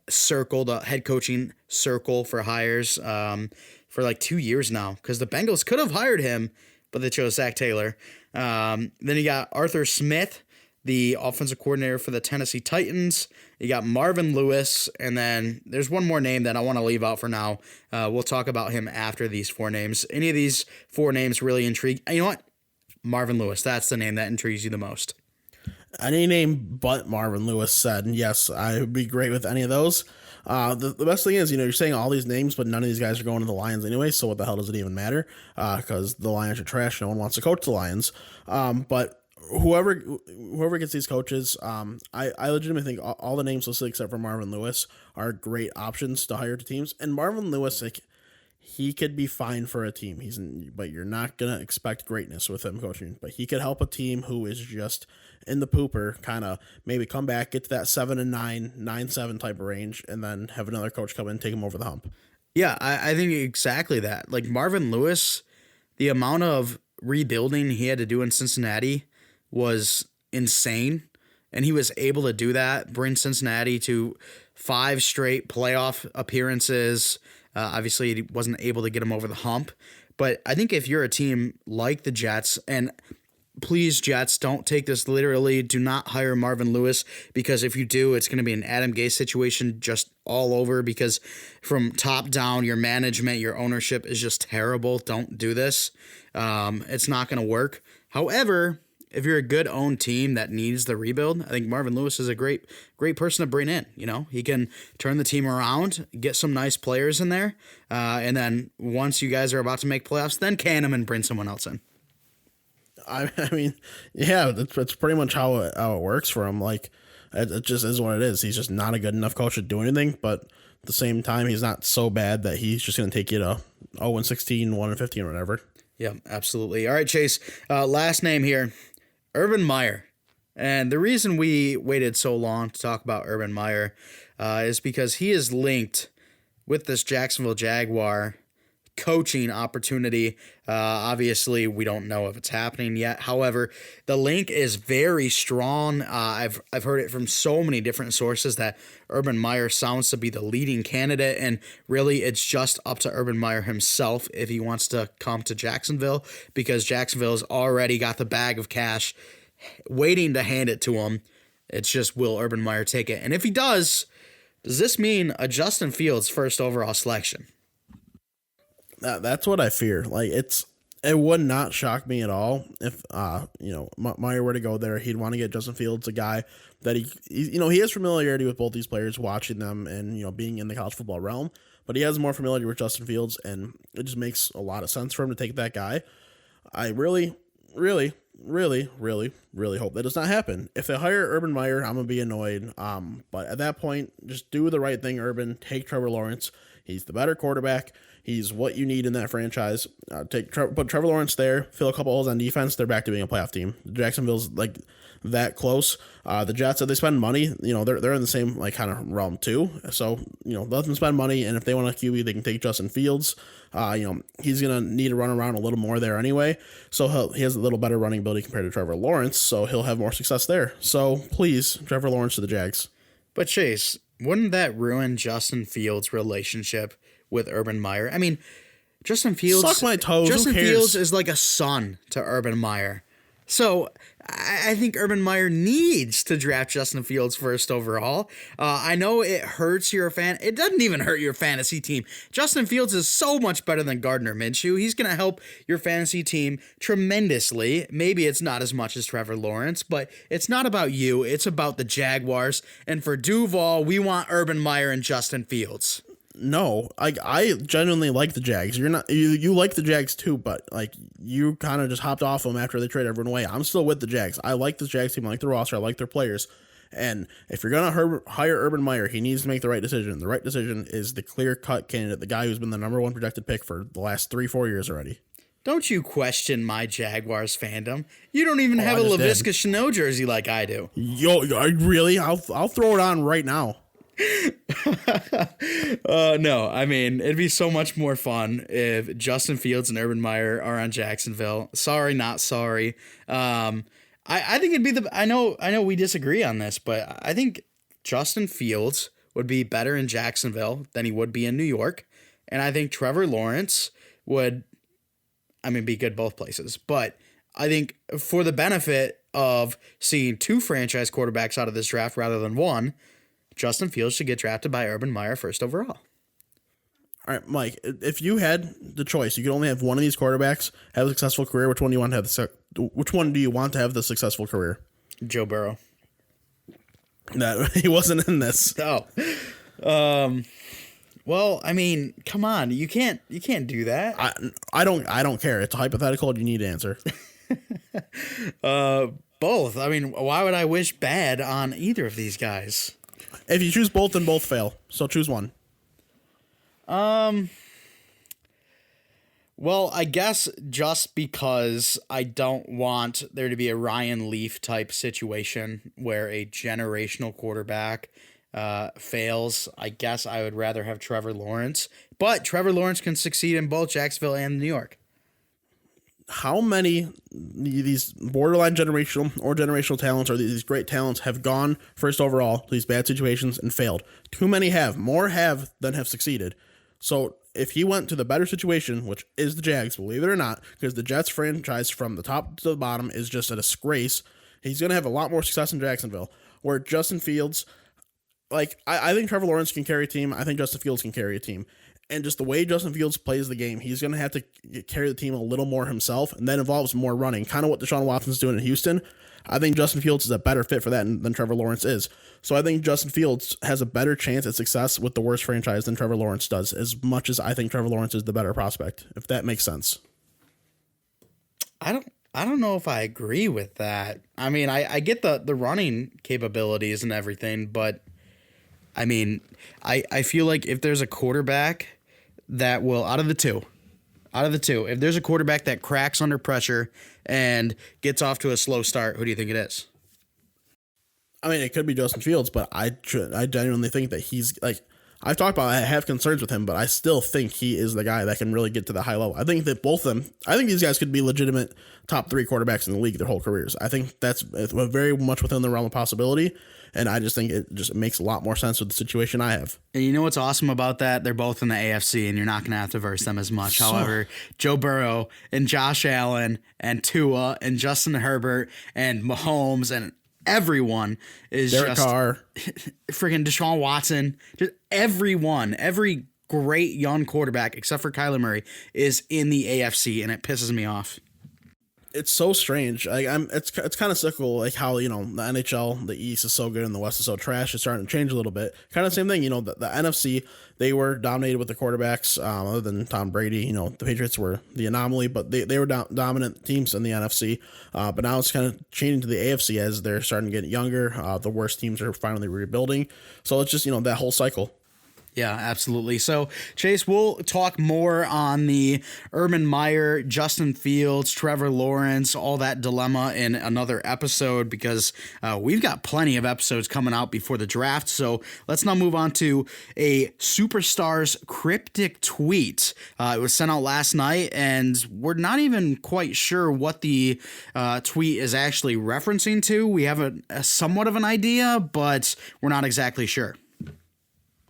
circle, the head coaching circle for hires for like 2 years now, because the Bengals could have hired him, but they chose Zach Taylor. Then you got Arthur Smith, the offensive coordinator for the Tennessee Titans. You got Marvin Lewis, and then there's one more name that I want to leave out for now. We'll talk about him after these 4 names. Any of these 4 names really intrigue? You know what? Marvin Lewis, that's the name that intrigues you the most. Any name but Marvin Lewis said, yes, I would be great with any of those. The best thing is, you're saying all these names, but none of these guys are going to the Lions anyway, so what the hell does it even matter? Because the Lions are trash. No one wants to coach the Lions. But whoever gets these coaches, I legitimately think all the names listed except for Marvin Lewis are great options to hire to teams. And Marvin Lewis, he could be fine for a team. But you're not gonna expect greatness with him coaching. But he could help a team who is just in the pooper, kind of maybe come back, get to that 7-9, 9-7 type of range, and then have another coach come in and take him over the hump. Yeah, I think exactly that. Like Marvin Lewis, the amount of rebuilding he had to do in Cincinnati was insane, and he was able to do that, bring Cincinnati to 5 straight playoff appearances. Obviously, he wasn't able to get him over the hump, but I think if you're a team like the Jets, and please, Jets, don't take this literally. Do not hire Marvin Lewis, because if you do, it's going to be an Adam Gase situation just all over, because from top down, your management, your ownership is just terrible. Don't do this. It's not going to work. However, if you're a good owned team that needs the rebuild, I think Marvin Lewis is a great person to bring in. He can turn the team around, get some nice players in there, and then once you guys are about to make playoffs, then can him and bring someone else in. I mean, yeah, that's pretty much how it works for him. Like, it just is what it is. He's just not a good enough coach to do anything, but at the same time, he's not so bad that he's just going to take you to 0-16, 1-15, or whatever. Yeah, absolutely. All right, Chase, last name here, Urban Meyer. And the reason we waited so long to talk about Urban Meyer is because he is linked with this Jacksonville Jaguar coaching opportunity. Obviously, we don't know if it's happening yet. However, the link is very strong. I've heard it from so many different sources that Urban Meyer sounds to be the leading candidate, and really it's just up to Urban Meyer himself if he wants to come to Jacksonville, because Jacksonville's already got the bag of cash waiting to hand it to him. It's just, will Urban Meyer take it? And if he does this mean a Justin Fields first overall selection? That's what I fear. Like, it would not shock me at all if Meyer were to go there. He'd want to get Justin Fields, a guy that he has familiarity with both these players, watching them and being in the college football realm. But he has more familiarity with Justin Fields, and it just makes a lot of sense for him to take that guy. I really, really, really, really, really hope that does not happen. If they hire Urban Meyer, I'm gonna be annoyed. But at that point, just do the right thing, Urban. Take Trevor Lawrence. He's the better quarterback. He's what you need in that franchise. Put Trevor Lawrence there, fill a couple holes on defense. They're back to being a playoff team. Jacksonville's like that close. The Jets, if they spend money, they're in the same like kind of realm too. So let them spend money, and if they want a QB, they can take Justin Fields. He's gonna need to run around a little more there anyway. So he has a little better running ability compared to Trevor Lawrence. So he'll have more success there. So please, Trevor Lawrence to the Jags. But Chase, wouldn't that ruin Justin Fields' relationship with Urban Meyer? I mean, Justin Fields. Suck my toes. Justin Fields is like a son to Urban Meyer. So I think Urban Meyer needs to draft Justin Fields first overall. I know it hurts your fan. It doesn't even hurt your fantasy team. Justin Fields is so much better than Gardner Minshew. He's going to help your fantasy team tremendously. Maybe it's not as much as Trevor Lawrence, but it's not about you. It's about the Jaguars. And for Duval, we want Urban Meyer and Justin Fields. No, I genuinely like the Jags. You like the Jags too, but like you kind of just hopped off them after they traded everyone away. I'm still with the Jags. I like the Jags team. I like the roster. I like their players. And if you're gonna hire Urban Meyer, he needs to make the right decision. The right decision is the clear-cut candidate, the guy who's been the number 1 projected pick for the last 3-4 years already. Don't you question my Jaguars fandom. You don't even have a I just LaVisca did. Chenault jersey like I do. Yo, really? I'll throw it on right now. No, I mean, it'd be so much more fun if Justin Fields and Urban Meyer are on Jacksonville. Sorry, not sorry. I think it'd be I know we disagree on this, but I think Justin Fields would be better in Jacksonville than he would be in New York. And I think Trevor Lawrence would, be good both places. But I think for the benefit of seeing two franchise quarterbacks out of this draft rather than one, Justin Fields should get drafted by Urban Meyer first overall. All right, Mike, if you had the choice, you could only have one of these quarterbacks have a successful career. Which one do you want to have which one do you want to have the successful career? Joe Burrow. That he wasn't in this. Oh. Well, come on. You can't do that. I don't care. It's a hypothetical. You need to answer. Both. Why would I wish bad on either of these guys? If you choose both, then both fail. So choose one. Well, I guess just because I don't want there to be a Ryan Leaf type situation where a generational quarterback fails, I guess I would rather have Trevor Lawrence. But Trevor Lawrence can succeed in both Jacksonville and New York. How many these borderline generational talents or these great talents have gone first overall to these bad situations and failed? Too many have. More have than have succeeded. So if he went to the better situation, which is the Jags, believe it or not, because the Jets franchise from the top to the bottom is just a disgrace, he's going to have a lot more success in Jacksonville. Where Justin Fields, I think Trevor Lawrence can carry a team. I think Justin Fields can carry a team. And just the way Justin Fields plays the game, he's going to have to carry the team a little more himself, and that involves more running, kind of what Deshaun Watson's doing in Houston. I think Justin Fields is a better fit for that than Trevor Lawrence is. So I think Justin Fields has a better chance at success with the worst franchise than Trevor Lawrence does, as much as I think Trevor Lawrence is the better prospect, if that makes sense. I don't know if I agree with that. I get the running capabilities and everything, but I feel like if there's a quarterback that will, out of the two, if there's a quarterback that cracks under pressure and gets off to a slow start, who do you think it is? It could be Justin Fields, but I genuinely think that he's I've talked about, I have concerns with him, but I still think he is the guy that can really get to the high level. I think that these guys could be legitimate top 3 quarterbacks in the league their whole careers. I think that's very much within the realm of possibility. And I just think it just makes a lot more sense with the situation I have. And you know what's awesome about that? They're both in the AFC, and you're not going to have to verse them as much. However, Joe Burrow and Josh Allen and Tua and Justin Herbert and Mahomes and everyone is Derek Carr, freaking Deshaun Watson. Just everyone, every great young quarterback except for Kyler Murray is in the AFC, and it pisses me off. It's so strange. It's kind of cyclical, how the NHL, the East is so good and the West is so trash. It's starting to change a little bit. Kind of same thing. The NFC, they were dominated with the quarterbacks. Other than Tom Brady, the Patriots were the anomaly, but they were dominant teams in the NFC. But now it's kind of changing to the AFC as they're starting to get younger. The worst teams are finally rebuilding. So it's just that whole cycle. Yeah, absolutely. So, Chase, we'll talk more on the Urban Meyer, Justin Fields, Trevor Lawrence, all that dilemma in another episode because we've got plenty of episodes coming out before the draft. So let's now move on to a superstar's cryptic tweet. It was sent out last night, and we're not even quite sure what the tweet is actually referencing to. We have a somewhat of an idea, but we're not exactly sure.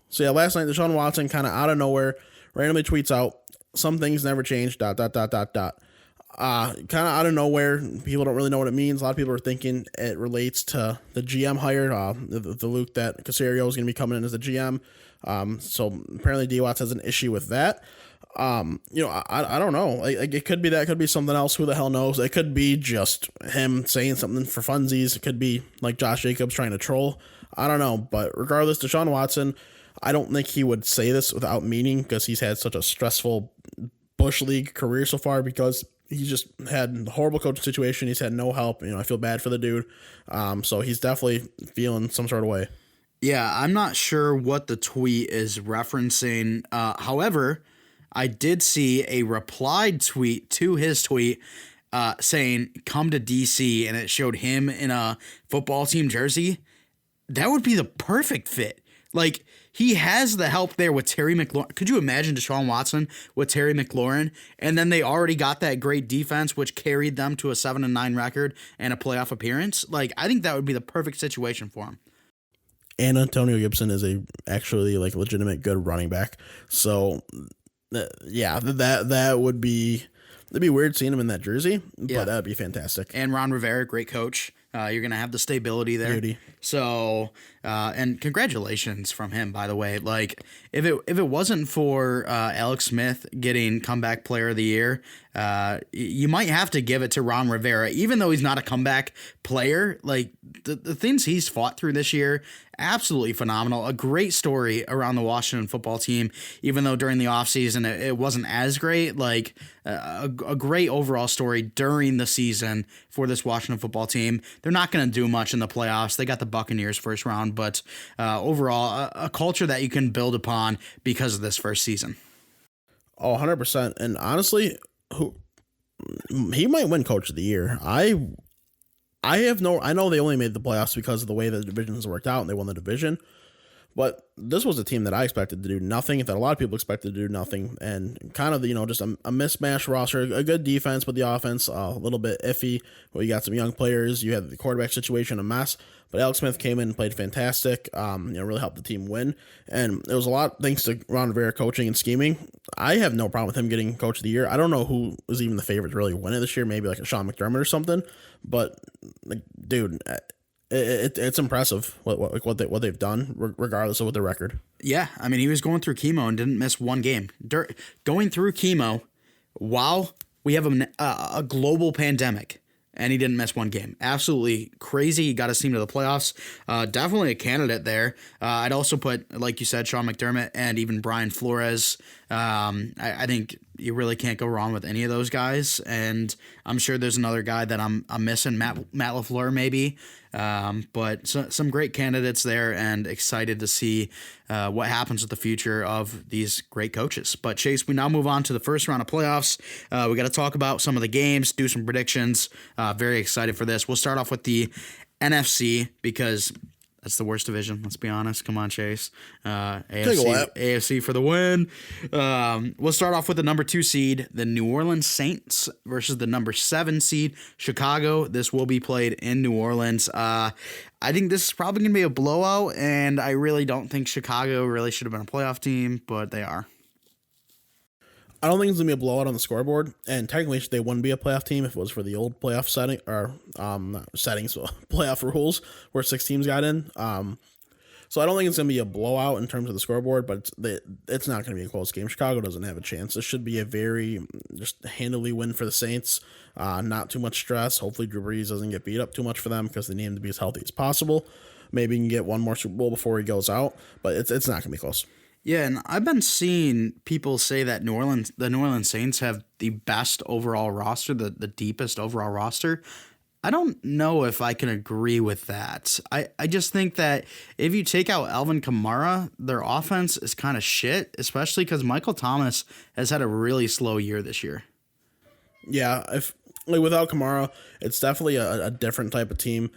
So yeah, last night Deshaun Watson kind of out of nowhere randomly tweets out, "Some things never change." ... Kind of out of nowhere. People don't really know what it means. A lot of people are thinking it relates to the GM hire, the Luke that Caserio is going to be coming in as the GM. So apparently D Watts has an issue with that. I don't know. It could be that. It could be something else. Who the hell knows? It could be just him saying something for funsies. It could be like Josh Jacobs trying to troll. I don't know. But regardless, Deshaun Watson, I don't think he would say this without meaning because he's had such a stressful Bush League career so far because he's just had a horrible coaching situation. He's had no help. I feel bad for the dude. So he's definitely feeling some sort of way. Yeah, I'm not sure what the tweet is referencing. However, I did see a replied tweet to his tweet saying, come to DC, and it showed him in a football team jersey. That would be the perfect fit. Like, he has the help there with Terry McLaurin. Could you imagine Deshaun Watson with Terry McLaurin? And then they already got that great defense, which carried them to a 7-9 record and a playoff appearance. Like, I think that would be the perfect situation for him. And Antonio Gibson is actually like legitimate good running back. So that would be, it'd be weird seeing him in that jersey, but that'd be fantastic. And Ron Rivera, great coach. You're going to have the stability there. Beauty. So, and congratulations from him, by the way. Like, if it wasn't for Alex Smith getting comeback player of the year, you might have to give it to Ron Rivera, even though he's not a comeback player. Like, the things he's fought through this year, absolutely phenomenal. A great story around the Washington football team, even though during the offseason it wasn't as great. Like, a great overall story during the season for this Washington football team. They're not going to do much in the playoffs. They got the Buccaneers first round, but overall, a culture that you can build upon because of this first season. Oh, 100%. And honestly, he might win coach of the year. I know they only made the playoffs because of the way the divisions worked out and they won the division. But this was a team that I expected to do nothing, that a lot of people expected to do nothing, and kind of, just a mismatched roster, a good defense, but the offense a little bit iffy. Well, you got some young players, you had the quarterback situation a mess, but Alex Smith came in and played fantastic, really helped the team win, and it was a lot thanks to Ron Rivera coaching and scheming. I have no problem with him getting coach of the year. I don't know who was even the favorite to really win it this year, maybe like a Sean McDermott or something, but dude, it's impressive what they've done, regardless of what their record. Yeah, I mean, he was going through chemo and didn't miss one game. Going through chemo while we have a global pandemic, and he didn't miss one game. Absolutely crazy. He got his team to the playoffs. Definitely a candidate there. I'd also put, like you said, Sean McDermott and even Brian Flores. I think you really can't go wrong with any of those guys. And I'm sure there's another guy that I'm missing, Matt LaFleur maybe. But some great candidates there, and excited to see what happens with the future of these great coaches. But Chase, we now move on to the first round of playoffs. We got to talk about some of the games, do some predictions. Very excited for this. We'll start off with the NFC because that's the worst division. Let's be honest. Come on, Chase. AFC for the win. We'll start off with the number 2 seed, the New Orleans Saints versus the number 7 seed, Chicago. This will be played in New Orleans. I think this is probably going to be a blowout, and I really don't think Chicago really should have been a playoff team, but they are. I don't think it's going to be a blowout on the scoreboard, and technically they wouldn't be a playoff team if it was for the old playoff setting, or playoff rules where 6 teams got in. So I don't think it's going to be a blowout in terms of the scoreboard, but it's not going to be a close game. Chicago doesn't have a chance. This should be a very just handily win for the Saints. Not too much stress. Hopefully Drew Brees doesn't get beat up too much for them because they need him to be as healthy as possible. Maybe he can get one more Super Bowl before he goes out, but it's not going to be close. Yeah, and I've been seeing people say that the New Orleans Saints have the best overall roster, the deepest overall roster. I don't know if I can agree with that. I just think that if you take out Alvin Kamara, their offense is kind of shit, especially because Michael Thomas has had a really slow year this year. Yeah, without Kamara, it's definitely a different type of team.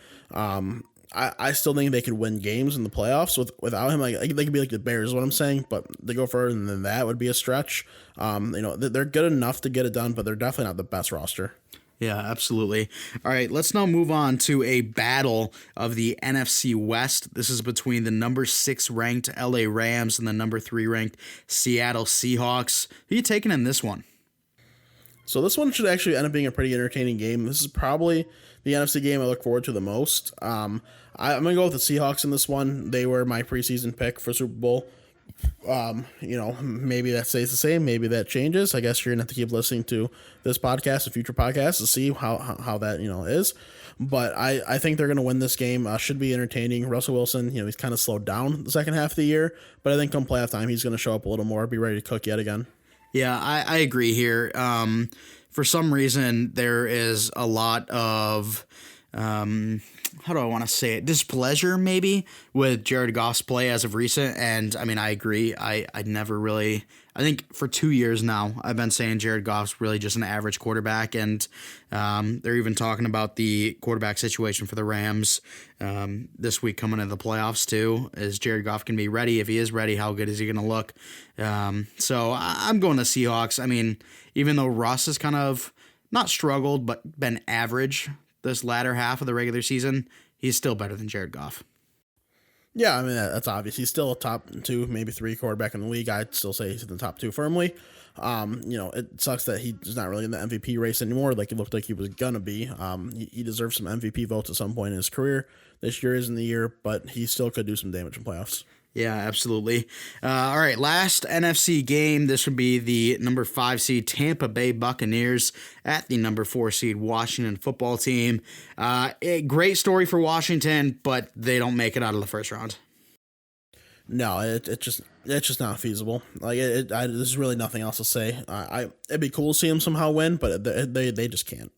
I still think they could win games in the playoffs without him. Like they could be like the Bears, is what I'm saying. But they go further than that would be a stretch. They're good enough to get it done, but they're definitely not the best roster. Yeah, absolutely. All right, let's now move on to a battle of the NFC West. This is between the number 6 ranked LA Rams and the number 3 ranked Seattle Seahawks. Who are you taking in this one? So this one should actually end up being a pretty entertaining game. This is probably the NFC game I look forward to the most. I'm going to go with the Seahawks in this one. They were my preseason pick for Super Bowl. Maybe that stays the same. Maybe that changes. I guess you're going to have to keep listening to this podcast and future podcasts to see how that, is. But I think they're going to win this game. Should be entertaining. Russell Wilson, he's kind of slowed down the second half of the year. But I think come playoff time, he's going to show up a little more, be ready to cook yet again. Yeah, I agree here. For some reason, there is a lot of how do I want to say it, displeasure maybe with Jared Goff's play as of recent. And I mean, I agree. I never really, I think for 2 years now, I've been saying Jared Goff's really just an average quarterback. And they're even talking about the quarterback situation for the Rams this week coming into the playoffs too. Is Jared Goff going to be ready? If he is ready, how good is he going to look? So I'm going to Seahawks. I mean, even though Russ has kind of not struggled, but been average this latter half of the regular season, he's still better than Jared Goff. Yeah, I mean, that's obvious. He's still a top 2, maybe 3 quarterback in the league. I'd still say he's in the top 2 firmly. It sucks that he's not really in the MVP race anymore like it looked like he was going to be. He deserves some MVP votes at some point in his career. This year isn't the year, but he still could do some damage in playoffs. Yeah, absolutely. All right, last NFC game. This would be the number 5 seed Tampa Bay Buccaneers at the number 4 seed Washington football team. A great story for Washington, but they don't make it out of the first round. No, it's just not feasible. Like there's really nothing else to say. It'd be cool to see them somehow win, but they just can't.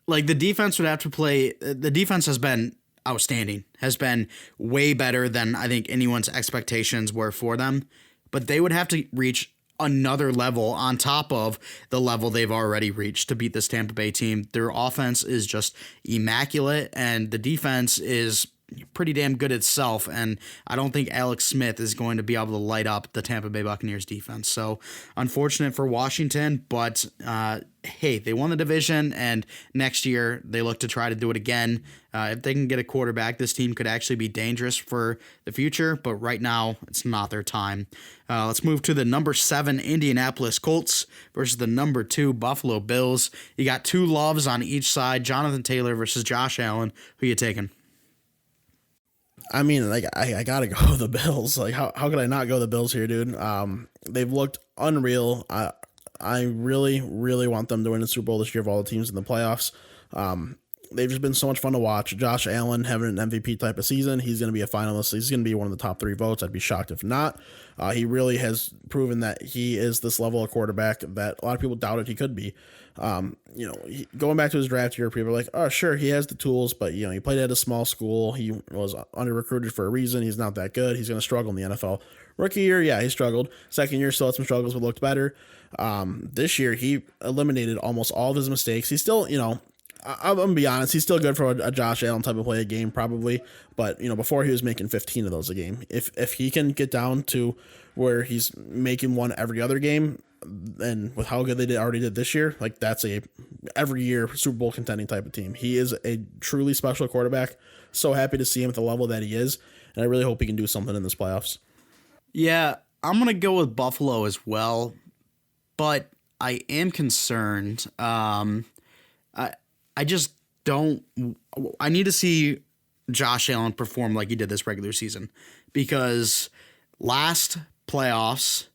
Like the defense would have to play. The defense has been outstanding, has been way better than I think anyone's expectations were for them, but they would have to reach another level on top of the level they've already reached to beat this Tampa Bay team. Their offense is just immaculate and the defense is pretty damn good itself, and I don't think Alex Smith is going to be able to light up the Tampa Bay Buccaneers defense. So unfortunate for Washington, but hey, they won the division, and next year they look to try to do it again. If they can get a quarterback, this team could actually be dangerous for the future, but right now it's not their time. Let's move to the number 7 Indianapolis Colts versus the number 2 Buffalo Bills. You got 2 loves on each side, Jonathan Taylor versus Josh Allen. Who you taking? I mean, like I gotta go with the Bills. Like how could I not go the Bills here, dude? They've looked unreal. I really, really want them to win the Super Bowl this year of all the teams in the playoffs. They've just been so much fun to watch. Josh Allen having an MVP type of season. He's going to be a finalist. He's going to be one of the top 3 votes. I'd be shocked if not. He really has proven that he is this level of quarterback that a lot of people doubted he could be. Going back to his draft year, people are like, oh, sure, he has the tools, but, he played at a small school. He was under-recruited for a reason. He's not that good. He's going to struggle in the NFL. Rookie year, yeah, he struggled. Second year, still had some struggles, but looked better. This year, he eliminated almost all of his mistakes. He's still, I'm going to be honest, he's still good for a Josh Allen type of play a game, probably. But, before he was making 15 of those a game. If he can get down to where he's making one every other game, and with how good they already did this year, like that's a every year Super Bowl contending type of team. He is a truly special quarterback. So happy to see him at the level that he is. And I really hope he can do something in this playoffs. Yeah, I'm going to go with Buffalo as well. But I am concerned. I just don't. I need to see Josh Allen perform like he did this regular season, because last playoffs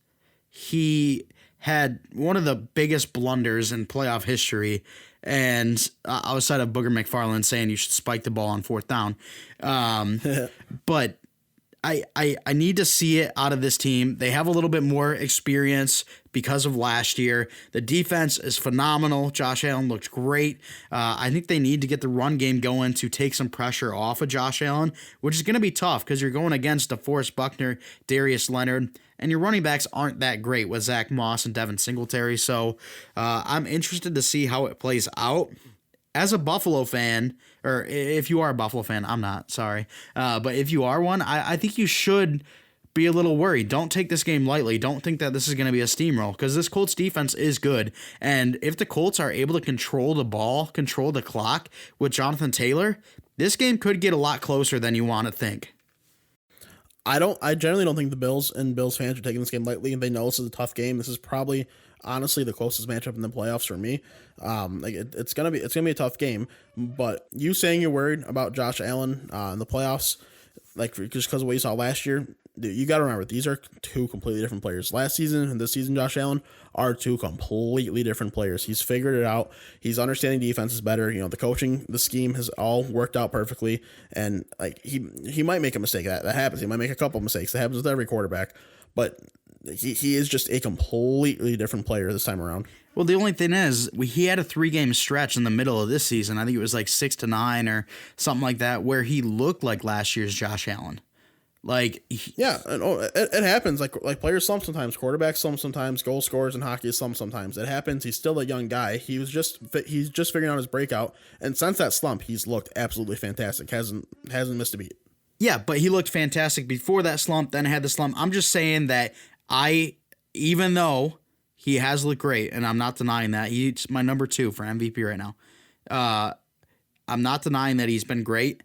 he had one of the biggest blunders in playoff history, and outside of Booger McFarland saying you should spike the ball on 4th down, but I need to see it out of this team. They have a little bit more experience because of last year. The defense is phenomenal. Josh Allen looked great. I think they need to get the run game going to take some pressure off of Josh Allen, which is going to be tough because you're going against DeForest Buckner, Darius Leonard, and your running backs aren't that great with Zach Moss and Devin Singletary. So I'm interested to see how it plays out. As a Buffalo fan, or if you are a Buffalo fan, I'm not, sorry. But if you are one, I think you should be a little worried. Don't take this game lightly. Don't think that this is going to be a steamroll, because this Colts defense is good. And if the Colts are able to control the ball, control the clock with Jonathan Taylor, this game could get a lot closer than you want to think. I generally don't think the Bills and Bills fans are taking this game lightly, and they know this is a tough game. This is probably honestly the closest matchup in the playoffs for me. It's gonna be a tough game. But you saying you're worried about Josh Allen in the playoffs, like just because of what you saw last year, dude, you got to remember these are 2 completely different players. Last season and this season, Josh Allen are 2 completely different players. He's figured it out. He's understanding defenses better. The coaching, the scheme has all worked out perfectly. And like he might make a mistake. That happens. He might make a couple mistakes. That happens with every quarterback. But he is just a completely different player this time around. Well, the only thing is, he had a 3-game stretch in the middle of this season. I think it was like 6-9 or something like that, where he looked like last year's Josh Allen. Like, Yeah, and it happens. Like players slump sometimes, quarterbacks slump sometimes, goal scorers in hockey slump sometimes. It happens. He's still a young guy. He's just figuring out his breakout, and since that slump, he's looked absolutely fantastic. Hasn't missed a beat. yeah, but he looked fantastic before that slump, then had the slump. I'm just saying that even though he has looked great, and I'm not denying that, he's my number 2 for MVP right now. I'm not denying that he's been great.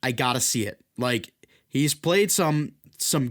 I gotta see it. Like, he's played some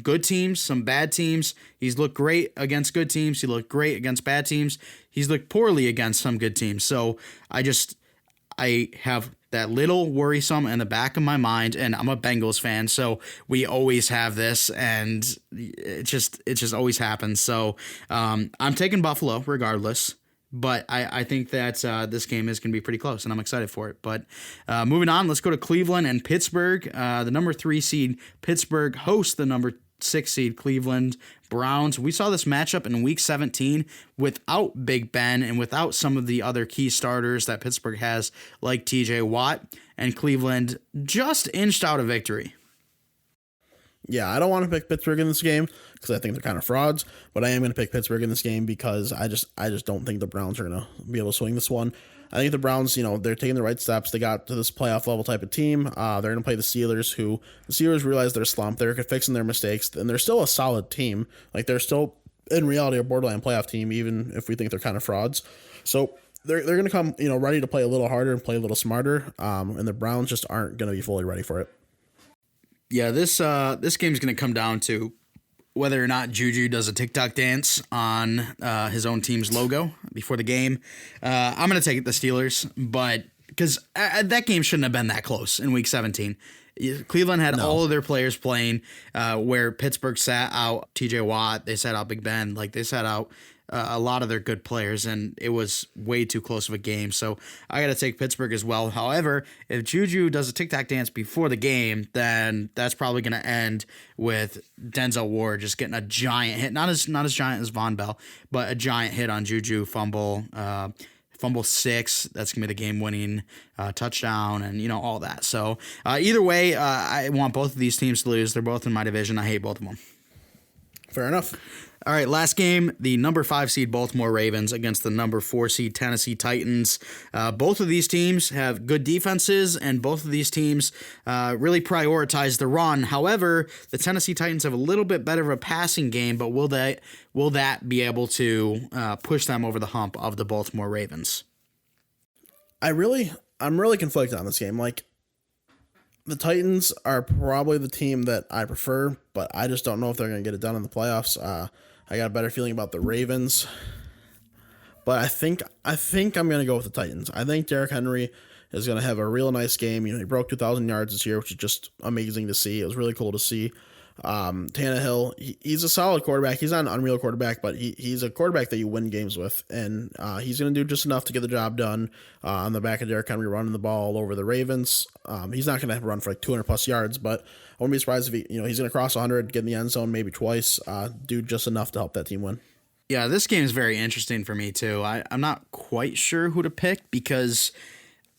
good teams, some bad teams. He's looked great against good teams. He looked great against bad teams. He's looked poorly against some good teams. So I have that little worrisome in the back of my mind, and I'm a Bengals fan, so we always have this, and it just always happens. So I'm taking Buffalo regardless. But I think that this game is going to be pretty close, and I'm excited for it. But moving on, let's go to Cleveland and Pittsburgh. The number 3 seed Pittsburgh hosts the number 6 seed Cleveland Browns. We saw this matchup in Week 17 without Big Ben and without some of the other key starters that Pittsburgh has, like T.J. Watt, and Cleveland just inched out a victory. Yeah, I don't want to pick Pittsburgh in this game because I think they're kind of frauds, but I am going to pick Pittsburgh in this game because I just don't think the Browns are going to be able to swing this one. I think the Browns, they're taking the right steps. They got to this playoff level type of team. They're going to play the Steelers, who the Steelers realize their slump. They're fixing their mistakes, and they're still a solid team. Like, they're still, in reality, a borderline playoff team, even if we think they're kind of frauds. So they're going to come, ready to play a little harder and play a little smarter, and the Browns just aren't going to be fully ready for it. Yeah, this game's going to come down to whether or not Juju does a TikTok dance on his own team's logo before the game. I'm going to take the Steelers, but because that game shouldn't have been that close in Week 17. Cleveland had all of their players playing, where Pittsburgh sat out T.J. Watt, they sat out Big Ben, like they sat out a lot of their good players, and it was way too close of a game. So I got to take Pittsburgh as well. However, if Juju does a tic-tac dance before the game, then that's probably going to end with Denzel Ward just getting a giant hit. Not as giant as Von Bell, but a giant hit on Juju, fumble 6. That's going to be the game-winning touchdown and, all that. So either way, I want both of these teams to lose. They're both in my division. I hate both of them. Fair enough. All right, last game, the number 5 seed Baltimore Ravens against the number 4 seed Tennessee Titans. Both of these teams have good defenses, and both of these teams really prioritize the run. However, the Tennessee Titans have a little bit better of a passing game, but will that be able to push them over the hump of the Baltimore Ravens? I'm really conflicted on this game. Like, the Titans are probably the team that I prefer, but I just don't know if they're going to get it done in the playoffs. I got a better feeling about the Ravens, but I think I'm going to go with the Titans. I think Derrick Henry is going to have a real nice game. He broke 2,000 yards this year, which is just amazing to see. It was really cool to see. Tannehill, he's a solid quarterback. He's not an unreal quarterback, but he's a quarterback that you win games with, and he's going to do just enough to get the job done on the back of Derrick Henry running the ball all over the Ravens. He's not going to run for like 200 plus yards, but I wouldn't be surprised if he's going to cross 100, get in the end zone maybe twice, do just enough to help that team win. Yeah, this game is very interesting for me too. I'm not quite sure who to pick because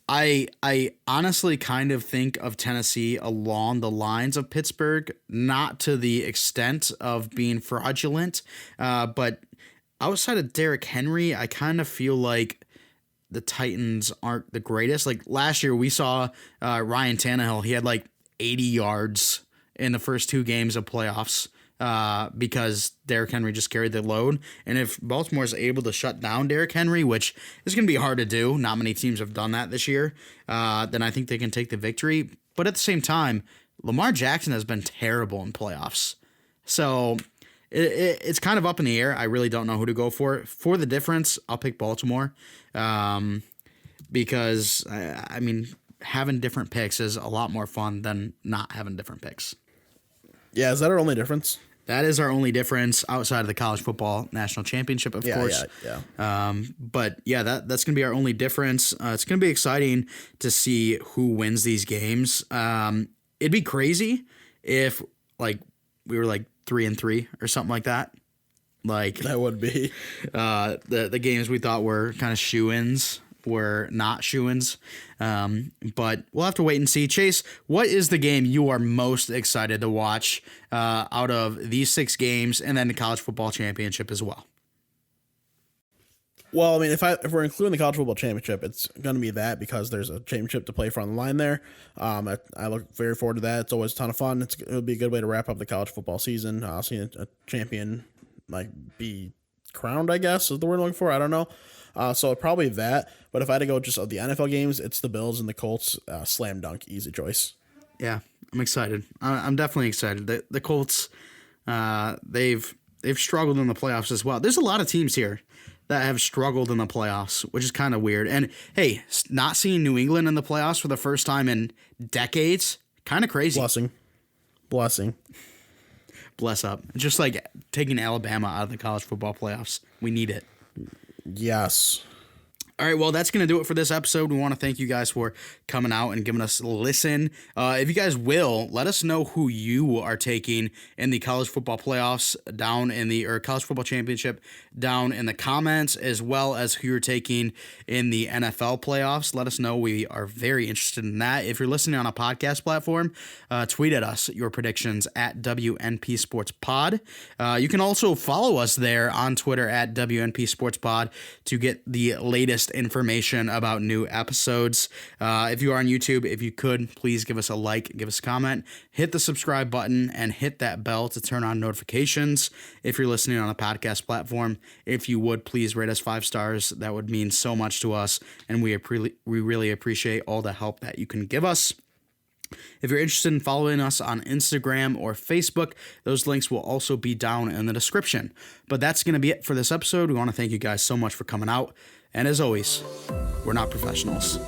I honestly kind of think of Tennessee along the lines of Pittsburgh, not to the extent of being fraudulent, but outside of Derrick Henry, I kind of feel like the Titans aren't the greatest. Like last year, we saw Ryan Tannehill. He had like 80 yards in the first 2 games of playoffs. Because Derrick Henry just carried the load. And if Baltimore is able to shut down Derrick Henry, which is going to be hard to do, not many teams have done that this year, then I think they can take the victory. But at the same time, Lamar Jackson has been terrible in playoffs. So it's kind of up in the air. I really don't know who to go for. For the difference, I'll pick Baltimore because, having different picks is a lot more fun than not having different picks. Yeah, is that our only difference? That is our only difference outside of the college football national championship, of course. Yeah. But yeah, that's going to be our only difference. It's going to be exciting to see who wins these games. It'd be crazy if we were 3-3 or something like that. Like That would be. the games we thought were kind of shoo-ins were not shoo-ins. But we'll have to wait and see. Chase, what is the game you are most excited to watch out of these 6 games and then the college football championship as well? Well, I mean, if we're including the college football championship, it's going to be that because there's a championship to play for on the line there. I look very forward to that. It's always a ton of fun. It'll be a good way to wrap up the college football season. Seeing a champion like be crowned, I guess is the word I'm looking for. I don't know. So probably that. But if I had to go just of the NFL games, it's the Bills and the Colts. Slam dunk, easy choice. Yeah, I'm excited. I'm definitely excited. The Colts, they've struggled in the playoffs as well. There's a lot of teams here that have struggled in the playoffs, which is kind of weird. And hey, not seeing New England in the playoffs for the first time in decades, kind of crazy. Blessing. Bless up. Just like taking Alabama out of the college football playoffs. We need it. Yes. All right, well, that's going to do it for this episode. We want to thank you guys for coming out and giving us a listen. If you guys will, let us know who you are taking in the college football playoffs or college football championship down in the comments, as well as who you're taking in the NFL playoffs. Let us know. We are very interested in that. If you're listening on a podcast platform, tweet at us your predictions at WNP Sports Pod. You can also follow us there on Twitter at WNP Sports Pod to get the latest information about new episodes. If you are on YouTube, if you could, please give us a like, give us a comment, hit the subscribe button, and hit that bell to turn on notifications. If you're listening on a podcast platform, if you would, please rate us 5 stars. That would mean so much to us, and we really appreciate all the help that you can give us. If you're interested in following us on Instagram or Facebook, those links will also be down in the description. But that's going to be it for this episode. We want to thank you guys so much for coming out. And as always, we're not professionals.